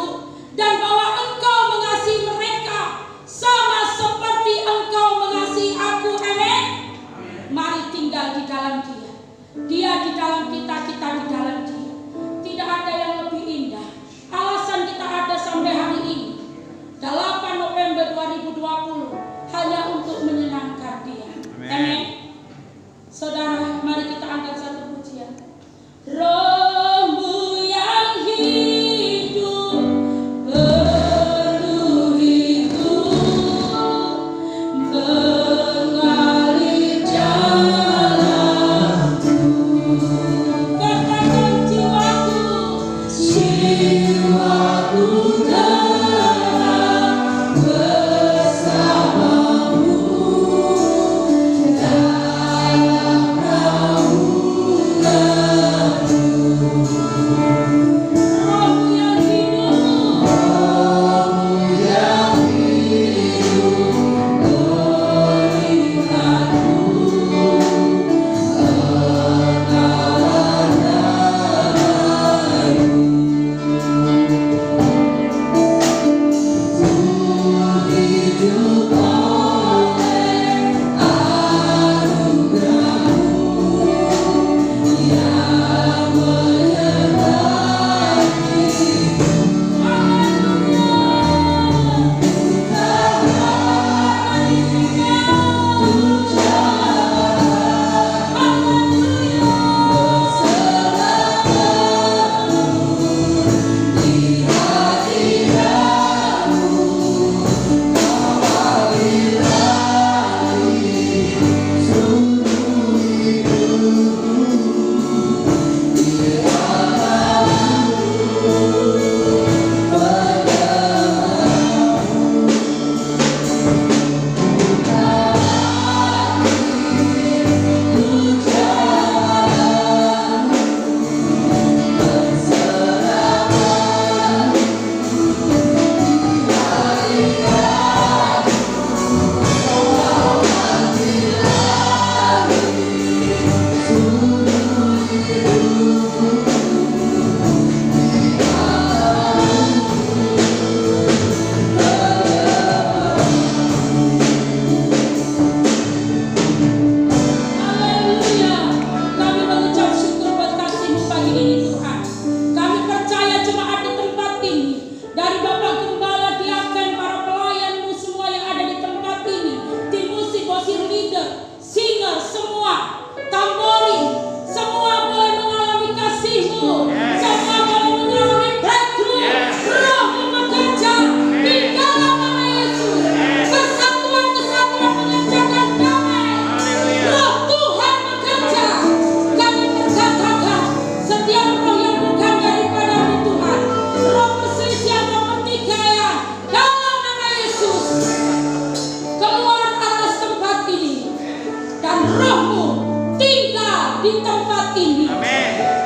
S3: di tempat ini.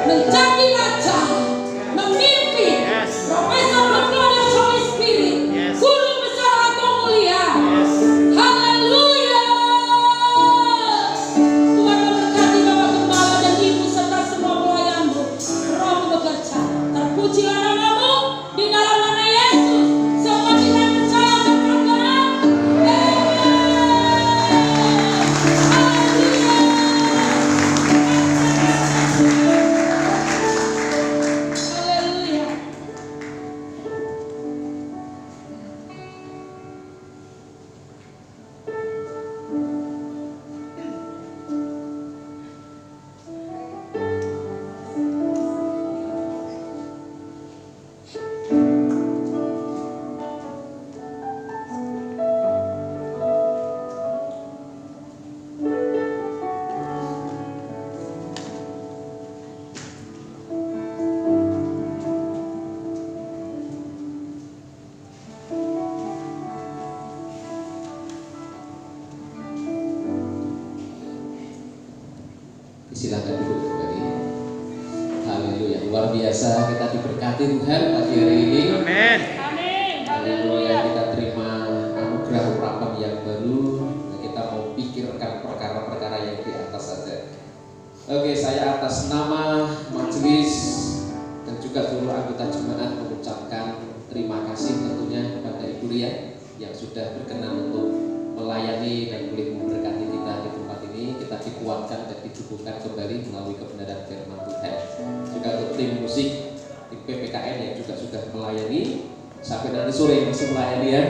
S3: Menjadi raja, memimpin. Profesor Glorious Holy Spirit, Guru besar Agung Mulia. Haleluya. Tuhan memberkati Bapak Gembala dan Ibu serta semua pelayanmu. Roh bekerja. Terpujilah namamu di dalam nama Yesus. Semua kita percaya berkata, haleluya.
S2: Silakan duduk kembali. Haleluya, luar biasa kita diberkati Tuhan pagi hari ini.
S5: Amin.
S2: Haleluya, kita terima anugerah urapan yang baru. Kita mau pikirkan perkara-perkara yang di atas saja. Oke, saya atas nama majelis dan juga seluruh anggota jemaat mengucapkan terima kasih tentunya kepada Ibu Lia yang sudah berkenan untuk melayani dan boleh memberkati kita di tempat ini. Kita dikuatkan dan didukungkan kembali melalui kebenaran firman Tuhan. Juga untuk tim musik, tim PPKN yang juga sudah melayani sampai nanti sore masih melayani ya.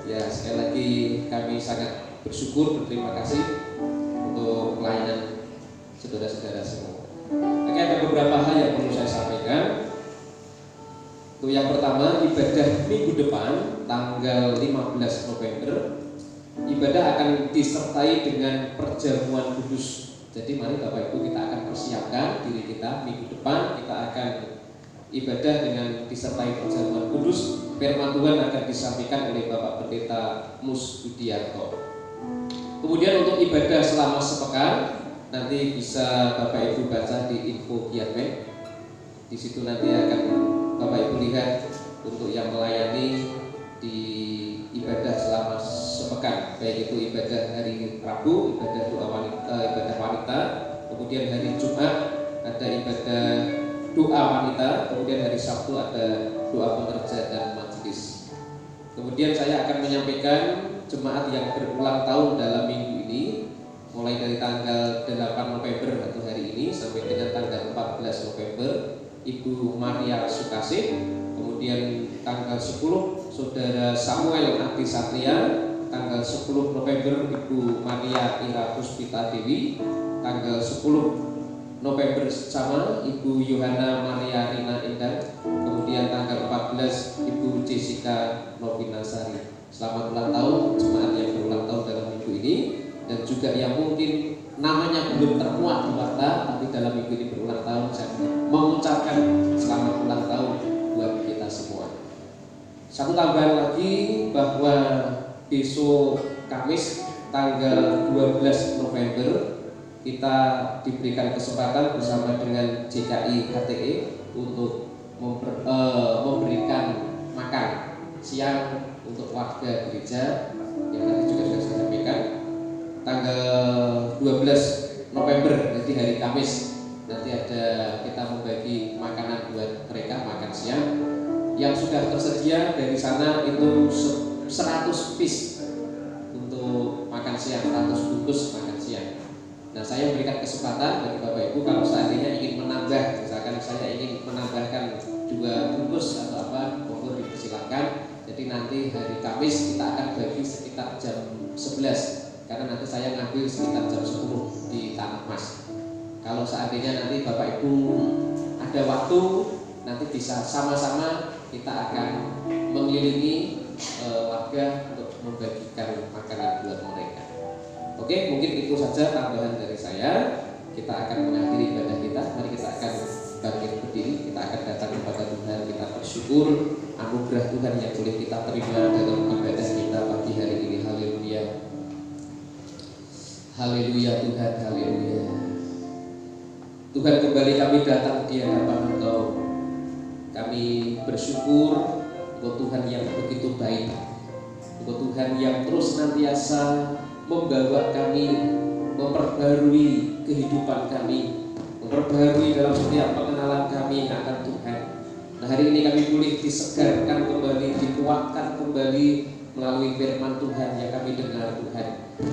S2: Ya, sekali lagi kami sangat bersyukur, berterima kasih untuk pelayanan saudara-saudara semua. Oke, ada beberapa hal yang perlu saya sampaikan. Untuk yang pertama, ibadah minggu depan tanggal 15 November ibadah akan disertai dengan perjamuan kudus. Jadi mari Bapak Ibu kita akan persiapkan diri kita minggu depan kita akan ibadah dengan disertai perjamuan kudus. Firman Tuhan akan disampaikan oleh Bapak Pendeta Mus Budiarto. Kemudian untuk ibadah selama sepekan nanti bisa Bapak Ibu baca di info Giatmen. Di situ nanti akan Bapak Ibu lihat untuk yang melayani di ibadah selama sepekan, baik itu ibadah hari Rabu, ibadah ibadah wanita, kemudian hari Jumat ada ibadah doa wanita, kemudian hari Sabtu ada doa pekerja dan majelis. Kemudian saya akan menyampaikan jemaat yang berulang tahun dalam minggu ini, mulai dari tanggal 8 November atau hari ini sampai dengan tanggal 14 November, Ibu Maria Sukasih. Kemudian tanggal 10 Saudara Samuel Adi Satria. Tanggal 10 November Ibu Maria Ira Puspita Dewi. Tanggal 10 November sama Ibu Yohana Maria Rina Endang. Kemudian tanggal 14 Ibu Jessica Novinasari. Selamat ulang tahun jemaat yang berulang tahun dalam minggu ini, dan juga yang mungkin namanya belum termuat di warta tapi dalam minggu ini berulang tahun, saya mengucapkan selamat ulang tahun buat kita semua. Satu tambahan lagi bahwa besok Kamis tanggal 12 November kita diberikan kesempatan bersama dengan JKI HTE untuk memberikan makan siang untuk warga gereja yang tadi juga sudah saya sampaikan. Tanggal 12 November jadi hari Kamis nanti ada kita membagi makanan buat mereka makan siang. Yang sudah tersedia dari sana itu 100 piece untuk makan siang, 100 bungkus makan siang. Nah, saya memberikan kesempatan bagi Bapak Ibu kalau seandainya ingin menambah, misalkan saya ingin menambahkan 2 bungkus atau apa, monggo dipersilakan. Jadi nanti hari Kamis kita akan bagi sekitar jam 11 karena nanti saya ngambil sekitar jam 10 di Tanah Mas. Kalau seandainya nanti Bapak Ibu ada waktu, nanti bisa sama-sama kita akan mengelilingi warga untuk membagikan makanan buat mereka. Oke, mungkin itu saja tambahan dari saya. Kita akan mengakhiri ibadah kita. Mari kita akan bangkit berdiri. Kita akan datang kepada Tuhan. Kita bersyukur anugerah Tuhan yang boleh kita terima dalam ibadah kita pagi hari ini. Haleluya. Haleluya Tuhan, haleluya. Tuhan, kembali kami datang di hadapan Engkau. Kami bersyukur Engkau Tuhan yang begitu baik, Engkau Tuhan yang terus senantiasa membawa kami, memperbarui kehidupan kami, memperbarui dalam setiap pengenalan kami akan Tuhan. Nah, hari ini kami boleh disegarkan kembali, dikuatkan kembali melalui firman Tuhan yang kami dengar Tuhan.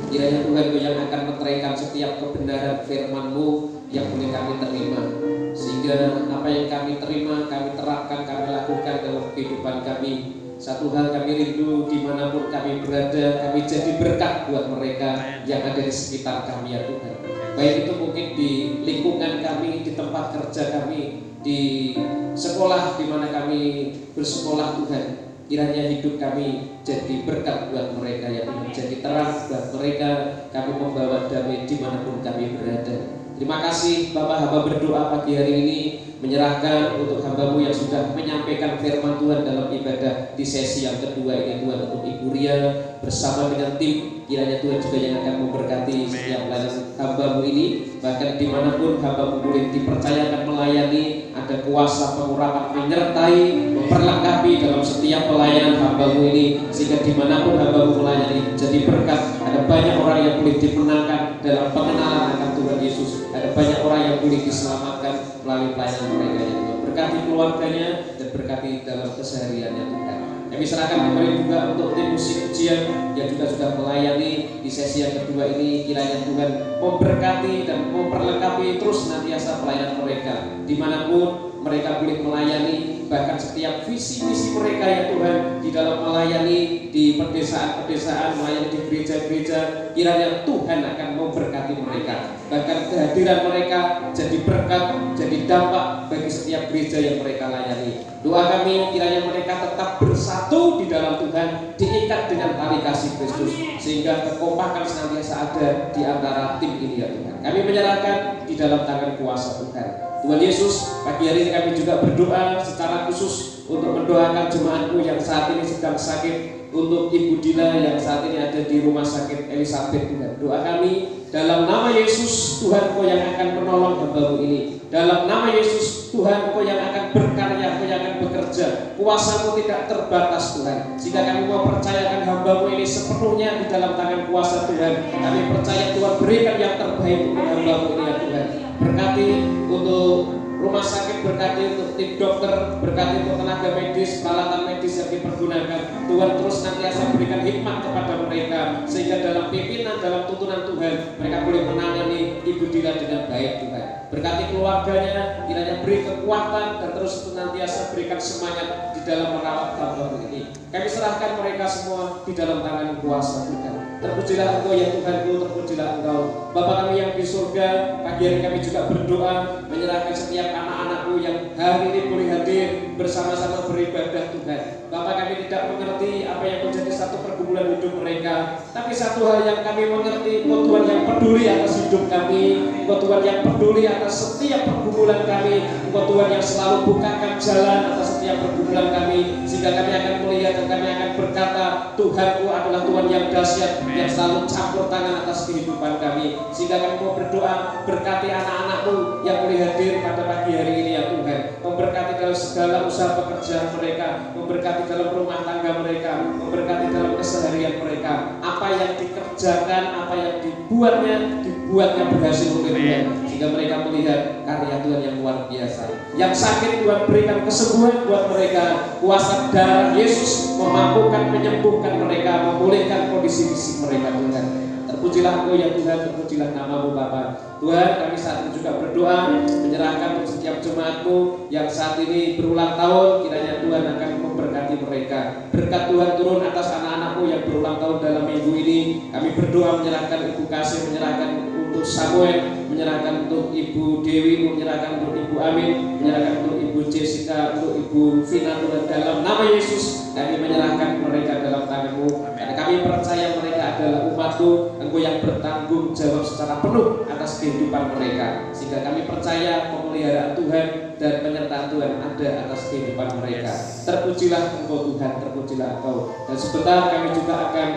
S2: Kiranya Tuhan yang akan meteraikan setiap kebenaran firman-Mu yang boleh kami terima, sehingga apa yang kami terima, kami terapkan, kami lakukan dalam kehidupan kami. Satu hal kami rindu, dimanapun kami berada, kami jadi berkat buat mereka yang ada di sekitar kami ya Tuhan. Baik itu mungkin di lingkungan kami, di tempat kerja kami, di sekolah di mana kami bersekolah Tuhan. Kiranya hidup kami jadi berkat buat mereka ya Tuhan, jadi terang buat mereka. Kami membawa damai dimanapun kami berada. Terima kasih Bapak, hamba berdoa pagi hari ini menyerahkan untuk hamba-Mu yang sudah menyampaikan firman Tuhan dalam ibadah di sesi yang kedua ini Tuhan, untuk Ibu Ria bersama dengan tim. Kiranya Tuhan juga yang akan memberkati setiap pelayanan hamba-Mu ini, bahkan dimanapun hamba-Mu boleh dipercayakan melayani, ada kuasa pengurapan menyertai, memperlengkapi dalam setiap pelayanan hamba-Mu ini, sehingga dimanapun hamba-Mu melayani jadi berkat. Ada banyak orang yang boleh dimenangkan dalam pengenalan akan Tuhan Yesus. Ada banyak orang yang boleh diselamatkan melalui pelayanan mereka ya Tuhan. Berkati keluarganya dan berkati dalam kesehariannya Tuhan. Kami serahkan kembali juga untuk tim musik ujian yang juga sudah melayani di sesi yang kedua ini. Kiranya Tuhan memberkati dan memperlengkapi terus senantiasa pelayanan mereka dimanapun mereka boleh melayani, bahkan setiap visi-misi mereka ya Tuhan di dalam melayani di pedesaan-pedesaan, melayani di gereja-gereja. Kiranya Tuhan akan memberkati mereka, bahkan kehadiran mereka jadi berkat, jadi dampak bagi setiap gereja yang mereka layani. Doa kami kiranya mereka tetap bersatu di dalam Tuhan, diikat dengan tali kasih Kristus, sehingga kekompakan senantiasa ada di antara tim ini ya Tuhan. Kami menyerahkan di dalam tangan kuasa Tuhan. Tuhan Yesus, pagi hari ini kami juga berdoa secara khusus untuk mendoakan jemaat-Mu yang saat ini sedang sakit, untuk Ibu Dila yang saat ini ada di rumah sakit Elizabeth Tuhan. Doa kami dalam nama Yesus, Tuhan Engkau yang akan menolong hamba-Mu ini. Dalam nama Yesus, Tuhan Engkau yang akan berkarya, Engkau yang akan bekerja. Kuasa-Mu tidak terbatas Tuhan, sehingga kami mau percayakan hamba-Mu ini sepenuhnya di dalam tangan kuasa Tuhan. Kami percaya Tuhan berikan yang terbaik untuk hamba-Mu ini ya Tuhan. Berkati untuk rumah sakit, berkati untuk tim dokter, berkati untuk tenaga medis, peralatan medis yang dipergunakan. Tuhan terus nantiasa berikan hikmat kepada mereka, sehingga dalam pimpinan, dalam tuntunan Tuhan mereka boleh menangani Ibu Dila dengan baik Tuhan. Berkati keluarganya, kiranya beri kekuatan dan terus nantiasa berikan semangat di dalam merawat hamba-Mu ini. Kami serahkan mereka semua di dalam tangan kuasa Tuhan. Terpujilah Engkau ya Tuhanku, terpujilah Engkau Bapa kami yang di surga. Pagi hari kami juga berdoa menyerahkan setiap anak-anak-Mu yang hari ini boleh hadir bersama-sama beribadah Tuhan. Bapa, kami tidak mengerti apa yang menjadi satu pergumulan hidup mereka, tapi satu hal yang kami mengerti, Engkau Tuhan yang peduli atas hidup kami, Engkau Tuhan yang peduli atas setiap pergumulan kami, Engkau Tuhan yang selalu bukakan jalan atas setiap pergumulan kami, sehingga kami akan melihat dan kami akan berkata, Tuhanku adalah Tuhan yang dahsyat, yang selalu campur tangan atas kehidupan kami. Sehingga kami mau berdoa, berkati anak-anak-Mu yang boleh hadir pada pagi hari ini ya Tuhan. Memberkati dalam segala usaha pekerjaan mereka, memberkati dalam rumah tangga mereka, memberkati dalam keseharian mereka. Apa yang dikerjakan, apa yang dibuatnya berhasil oleh Tuhan, sehingga mereka melihat karya Tuhan yang luar biasa. Yang sakit Tuhan berikan kesembuhan buat mereka. Kuasa darah Yesus memampukan, menyembuhkan mereka, memulihkan kondisi fisik mereka Tuhan. Terpujilah Engkau ya Tuhan, terpujilah nama-Mu Bapa. Tuhan, kami saat ini juga berdoa menyerahkan untuk setiap jemaat-Mu yang saat ini berulang tahun. Kiranya Tuhan akan memberkati mereka. Berkat Tuhan turun atas anak-anak-Mu yang berulang tahun dalam minggu ini. Kami berdoa menyerahkan Ibu Kasih, menyerahkan untuk Samuel, menyerahkan untuk Ibu Dewi, menyerahkan untuk Ibu Amin, menyerahkan untuk Ibu Jessica, untuk Ibu Vina Tuhan. Dalam nama Yesus kami menyerahkan mereka dalam tangan-Mu, karena kami percaya mereka adalah umat-Mu. Engkau yang bertanggung jawab secara penuh atas kehidupan mereka, sehingga kami percaya pemeliharaan Tuhan dan penyertaan Tuhan ada atas kehidupan mereka. Terpujilah Engkau Tuhan, terpujilah Engkau. Dan sebentar kami juga akan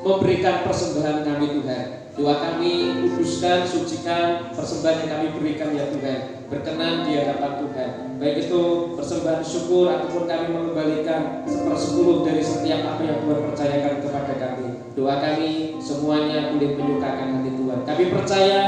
S2: memberikan persembahan kami Tuhan. Doa kami, kuduskan, sucikan persembahan yang kami berikan ya Tuhan, berkenan di hadapan Tuhan. Baik itu persembahan syukur ataupun kami mengembalikan 1/10 dari setiap apa yang Tuhan percayakan kepada kami. Doa kami semuanya boleh menyukakan hati Tuhan. Kami percaya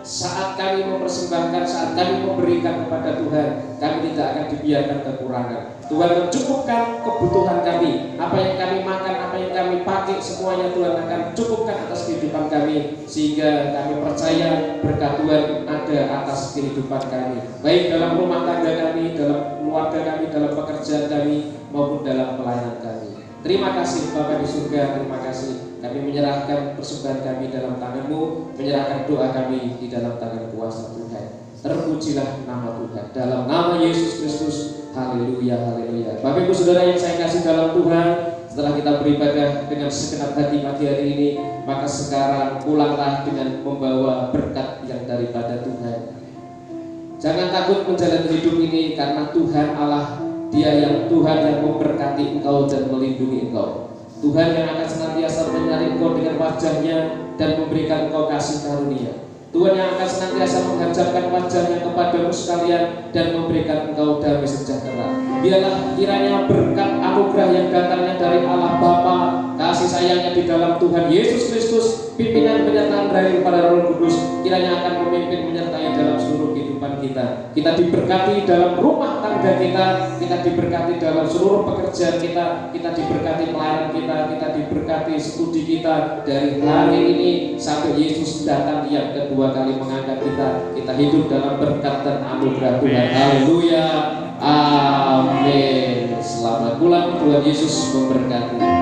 S2: saat kami mempersembahkan, saat kami memberikan kepada Tuhan, kami tidak akan dibiarkan kekurangan. Tuhan mencukupkan kebutuhan kami, apa yang kami makan, apa yang kami pakai, semuanya Tuhan akan cukupkan atas kehidupan kami, sehingga kami percaya berkat Tuhan ada atas kehidupan kami, baik dalam rumah tangga kami, dalam keluarga kami, dalam pekerjaan kami, maupun dalam pelayanan kami. Terima kasih Bapa di surga, terima kasih. Kami menyerahkan persembahan kami dalam tangan-Mu, menyerahkan doa kami di dalam tangan kuasa Tuhan. Terpujilah nama Tuhan, dalam nama Yesus Kristus. Haleluya, haleluya. Bapak Ibu Saudara yang saya kasih dalam Tuhan, setelah kita beribadah dengan segenap hati pagi hari ini, maka sekarang pulanglah dengan membawa berkat yang daripada Tuhan. Jangan takut menjalani hidup ini, karena Tuhan Allah, Dia yang Tuhan yang memberkati engkau dan melindungi engkau. Tuhan yang akan senantiasa menyari engkau dengan wajah-Nya dan memberikan engkau kasih karunia. Tuhan yang akan senantiasa menghadapkan wajah-Nya kepadamu sekalian dan memberikan engkau damai sejahtera. Biarlah kiranya berkat anugerah yang datangnya dari Allah Bapa, kasih sayangnya di dalam Tuhan Yesus Kristus, pimpinan penyertaan dari kepada Roh Kudus, kiranya akan memimpin menyertai dalam seluruh kehidupan kita. Kita diberkati dalam rumah tangga kita diberkati dalam seluruh pekerjaan kita diberkati pelayanan kita diberkati studi kita dari hari ini sampai Yesus datang yang kedua kali mengangkat kita hidup dalam berkat dan anugerah Tuhan. Haleluya, amin. Selamat pulang, Tuhan Yesus memberkati.